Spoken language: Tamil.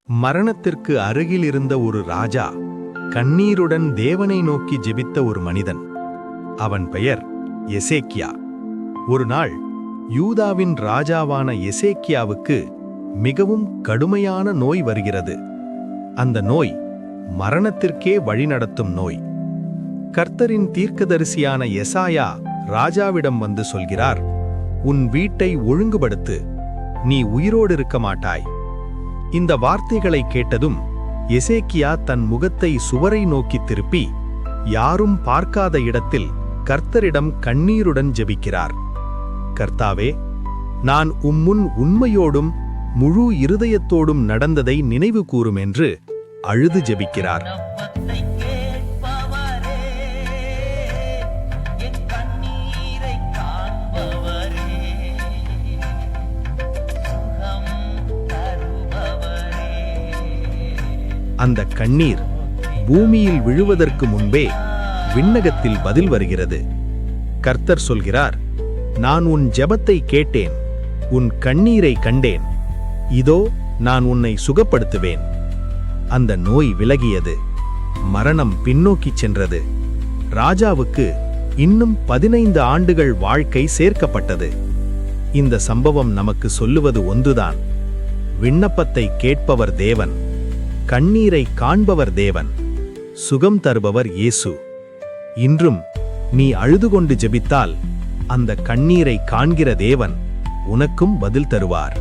மரணத்திற்கு அருகில் இருந்த ஒரு ராஜா கண்ணீருடன் தேவனை நோக்கி ஜெபித்த ஒரு மனிதன். அவன் பெயர் எசேக்கியா. ஒரு நாள் யூதாவின் ராஜாவான எசேக்கியாவுக்கு மிகவும் கடுமையான நோய் வருகிறது. அந்த நோய் மரணத்திற்கே வழிநடத்தும் நோய். கர்த்தரின் தீர்க்கதரிசியான எசாயா ராஜாவிடம் வந்து சொல்கிறார், உன் வீட்டை ஒழுங்குபடுத்து, நீ உயிரோடு இருக்க மாட்டாய். இந்த வார்த்தைகளை கேட்டதும் எசேக்கியா தன் முகத்தை சுவரை நோக்கி திருப்பி யாரும் பார்க்காத இடத்தில் கர்த்தரிடம் கண்ணீருடன் ஜெபிக்கிறார். கர்த்தாவே, நான் உம்முன் உண்மையோடும் முழு இருதயத்தோடும் நடந்ததை நினைவு கூரும் என்று அழுது ஜெபிக்கிறார். அந்த கண்ணீர் பூமியில் விழுவதற்கு முன்பே விண்ணகத்தில் பதில் வருகிறது. கர்த்தர் சொல்கிறார், நான் உன் ஜெபத்தை கேட்டேன், உன் கண்ணீரை கண்டேன், இதோ நான் உன்னை சுகப்படுத்துவேன். அந்த நோய் விலகியது, மரணம் பின்னோக்கிச் சென்றது. ராஜாவுக்கு இன்னும் 15 ஆண்டுகள் வாழ்க்கை சேர்க்கப்பட்டது. இந்த சம்பவம் நமக்கு சொல்லுவது ஒன்றுதான், விண்ணப்பத்தை கேட்பவர் தேவன், கண்ணீரை காண்பவர் தேவன், சுகம் தருபவர் இயேசு. இன்றும் நீ அழுதுகொண்டு ஜெபித்தால் அந்த கண்ணீரை காண்கிற தேவன் உனக்கும் பதில் தருவார்.